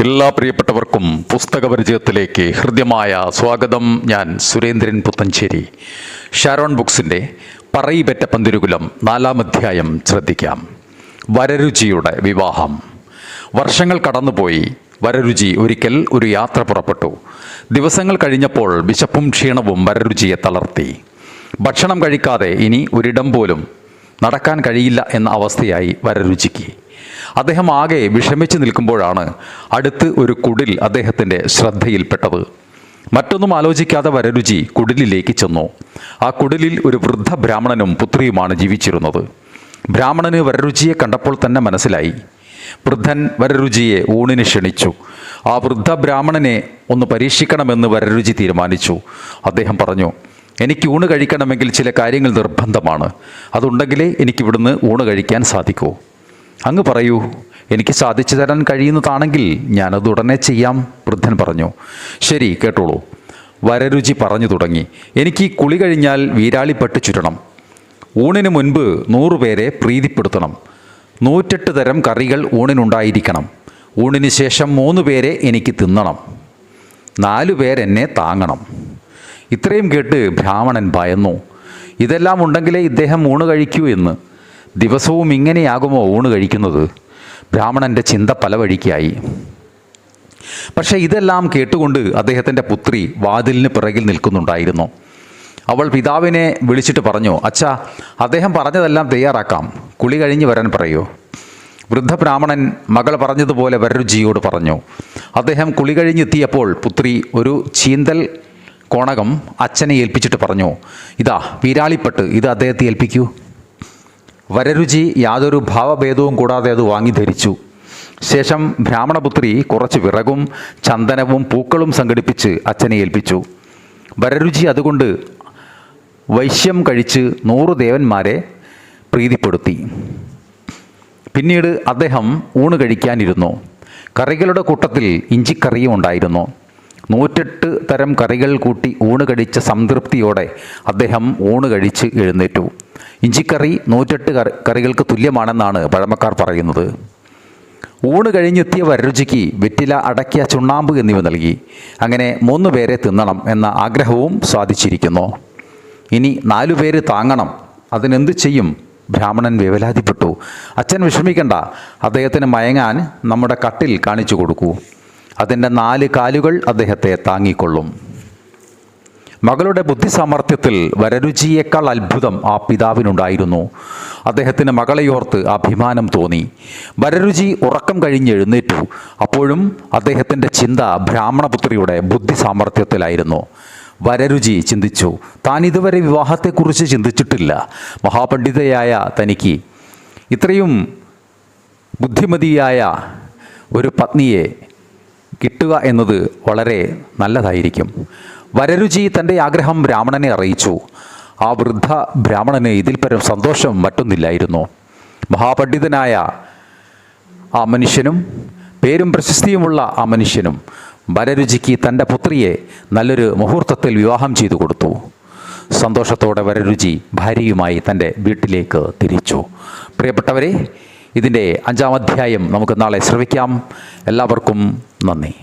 എല്ലാ പ്രിയപ്പെട്ടവർക്കും പുസ്തക പരിചയത്തിലേക്ക് ഹൃദ്യമായ സ്വാഗതം. ഞാൻ സുരേന്ദ്രൻ പുത്തഞ്ചേരി. ഷാരോൺ ബുക്സിൻ്റെ പറയിപെറ്റ പന്തിരുകുലം 4-ാം അധ്യായം ശ്രദ്ധിക്കാം. വരരുചിയുടെ വിവാഹം. വർഷങ്ങൾ കടന്നുപോയി. വരരുചി ഒരിക്കൽ ഒരു യാത്ര പുറപ്പെട്ടു. ദിവസങ്ങൾ കഴിഞ്ഞപ്പോൾ വിശപ്പും ക്ഷീണവും വരരുചിയെ തളർത്തി. ഭക്ഷണം കഴിക്കാതെ ഇനി ഒരിടം പോലും നടക്കാൻ കഴിയില്ല എന്ന അവസ്ഥയായി വരരുചിക്ക്. അദ്ദേഹം ആകെ വിഷമിച്ച് നിൽക്കുമ്പോഴാണ് അടുത്ത് ഒരു കുടിൽ അദ്ദേഹത്തിൻ്റെ ശ്രദ്ധയിൽപ്പെട്ടത്. മറ്റൊന്നും ആലോചിക്കാതെ വരരുചി കുടിലിലേക്ക് ചെന്നു. ആ കുടിലിൽ ഒരു വൃദ്ധ ബ്രാഹ്മണനും പുത്രിയുമാണ് ജീവിച്ചിരുന്നത്. ബ്രാഹ്മണന് വരരുചിയെ കണ്ടപ്പോൾ തന്നെ മനസ്സിലായി. വൃദ്ധൻ വരരുചിയെ ഊണിന് ക്ഷണിച്ചു. ആ വൃദ്ധ ബ്രാഹ്മണനെ ഒന്ന് പരീക്ഷിക്കണമെന്ന് വരരുചി തീരുമാനിച്ചു. അദ്ദേഹം പറഞ്ഞു, എനിക്ക് ഊണ് കഴിക്കണമെങ്കിൽ ചില കാര്യങ്ങൾ നിർബന്ധമാണ്. അതുണ്ടെങ്കിലേ എനിക്കിവിടുന്ന് ഊണ് കഴിക്കാൻ സാധിക്കൂ. അങ്ങ് പറയൂ, എനിക്ക് സാധിച്ചു തരാൻ കഴിയുന്നതാണെങ്കിൽ ഞാനത് ഉടനെ ചെയ്യാം, വൃദ്ധൻ പറഞ്ഞു. ശരി, കേട്ടോളൂ. വരരുചി പറഞ്ഞു തുടങ്ങി. എനിക്ക് കുളി കഴിഞ്ഞാൽ വീരാളിപ്പട്ട് ചുറ്റണം. ഊണിന് മുൻപ് 100 പേരെ പ്രീതിപ്പെടുത്തണം. 108 തരം കറികൾ ഊണിനുണ്ടായിരിക്കണം. ഊണിന് ശേഷം 3 പേരെ എനിക്ക് തിന്നണം. 4 പേരെന്നെ താങ്ങണം. ഇത്രയും കേട്ട് ബ്രാഹ്മണൻ ഭയന്നു. ഇതെല്ലാം ഉണ്ടെങ്കിലേ ഇദ്ദേഹം ഊണ് കഴിക്കൂ എന്ന്. ദിവസവും ഇങ്ങനെയാകുമോ ഊണ് കഴിക്കുന്നത്? ബ്രാഹ്മണൻ്റെ ചിന്ത പല വഴിക്കായി. പക്ഷേ ഇതെല്ലാം കേട്ടുകൊണ്ട് അദ്ദേഹത്തിൻ്റെ പുത്രി വാതിലിന് പിറകിൽ നിൽക്കുന്നുണ്ടായിരുന്നു. അവൾ പിതാവിനെ വിളിച്ചിട്ട് പറഞ്ഞു, അച്ഛാ, അദ്ദേഹം പറഞ്ഞതെല്ലാം തയ്യാറാക്കാം. കുളി കഴിഞ്ഞ് വരാൻ പറയൂ. വൃദ്ധ ബ്രാഹ്മണൻ മകൾ പറഞ്ഞതുപോലെ വരരുചിയോട് പറഞ്ഞു. അദ്ദേഹം കുളി കഴിഞ്ഞെത്തിയപ്പോൾ പുത്രി ഒരു ചീന്തൽ കോണകം അച്ഛനെ ഏൽപ്പിച്ചിട്ട് പറഞ്ഞു, ഇതാ വീരാളിപ്പട്ട്, ഇത് അദ്ദേഹത്തെ ഏൽപ്പിക്കൂ. വരരുചി യാതൊരു ഭാവഭേദവും കൂടാതെ അത് വാങ്ങി ധരിച്ചു. ശേഷം ബ്രാഹ്മണപുത്രി കുറച്ച് വിറകും ചന്ദനവും പൂക്കളും സംഘടിപ്പിച്ച് അച്ഛനെ ഏൽപ്പിച്ചു. വരരുചി അതുകൊണ്ട് വൈശ്യം കഴിച്ച് 100 ദേവന്മാരെ പ്രീതിപ്പെടുത്തി. പിന്നീട് അദ്ദേഹം ഊണ് കഴിക്കാനിരുന്നു. കറികളുടെ കൂട്ടത്തിൽ ഇഞ്ചിക്കറിയും ഉണ്ടായിരുന്നു. 108 തരം കറികൾ കൂട്ടി ഊണ് കഴിച്ച സംതൃപ്തിയോടെ അദ്ദേഹം ഊണ് കഴിച്ച് എഴുന്നേറ്റു. ഇഞ്ചിക്കറി 108 കറികൾക്ക് തുല്യമാണെന്നാണ് പഴമക്കാർ പറയുന്നത്. ഊണ് കഴിഞ്ഞെത്തിയ വരരുചിക്ക് വെറ്റില, അടയ്ക്ക, ചുണ്ണാമ്പ് എന്നിവ നൽകി. അങ്ങനെ 3 പേരെ തിന്നണം എന്ന ആഗ്രഹവും സാധിച്ചിരിക്കുന്നു. ഇനി 4 പേര് താങ്ങണം. അതിനെന്ത് ചെയ്യും? ബ്രാഹ്മണൻ വേവലാതിപ്പെട്ടു. അച്ഛൻ വിഷമിക്കണ്ട, അദ്ദേഹത്തിന് മയങ്ങാൻ നമ്മുടെ കട്ടിൽ കാണിച്ചു കൊടുക്കൂ. അതിൻ്റെ 4 കാലുകൾ അദ്ദേഹത്തെ താങ്ങിക്കൊള്ളും. മകളുടെ ബുദ്ധിസാമർഥ്യത്തിൽ വരരുചിയേക്കാൾ അത്ഭുതം ആ പിതാവിനുണ്ടായിരുന്നു. അദ്ദേഹത്തിന് മകളെയോർത്ത് അഭിമാനം തോന്നി. വരരുചി ഉറക്കം കഴിഞ്ഞ് എഴുന്നേറ്റു. അപ്പോഴും അദ്ദേഹത്തിൻ്റെ ചിന്ത ബ്രാഹ്മണപുത്രിയുടെ ബുദ്ധിസാമർഥ്യത്തിലായിരുന്നു. വരരുചി ചിന്തിച്ചു, താൻ ഇതുവരെ വിവാഹത്തെക്കുറിച്ച് ചിന്തിച്ചിട്ടില്ല. മഹാപണ്ഡിതയായ തനിക്ക് ഇത്രയും ബുദ്ധിമതിയായ ഒരു പത്നിയെ കിട്ടുക എന്നത് വളരെ നല്ലതായിരിക്കും. വരരുചി തൻ്റെ ആഗ്രഹം ബ്രാഹ്മണനെ അറിയിച്ചു. ആ വൃദ്ധ ബ്രാഹ്മണന് ഇതിൽ പരം സന്തോഷം മറ്റൊന്നില്ലായിരുന്നു. മഹാപണ്ഡിതനായ ആ മനുഷ്യനും പേരും പ്രശസ്തിയുമുള്ള ആ മനുഷ്യനും വരരുചിക്ക് തൻ്റെ പുത്രിയെ നല്ലൊരു മുഹൂർത്തത്തിൽ വിവാഹം ചെയ്തു കൊടുത്തു. സന്തോഷത്തോടെ വരരുചി ഭാര്യയുമായി തൻ്റെ വീട്ടിലേക്ക് തിരിച്ചു. പ്രിയപ്പെട്ടവരെ, ഇതിൻ്റെ 5-ാം അധ്യായം നമുക്ക് നാളെ ശ്രവിക്കാം. എല്ലാവർക്കും നന്ദി.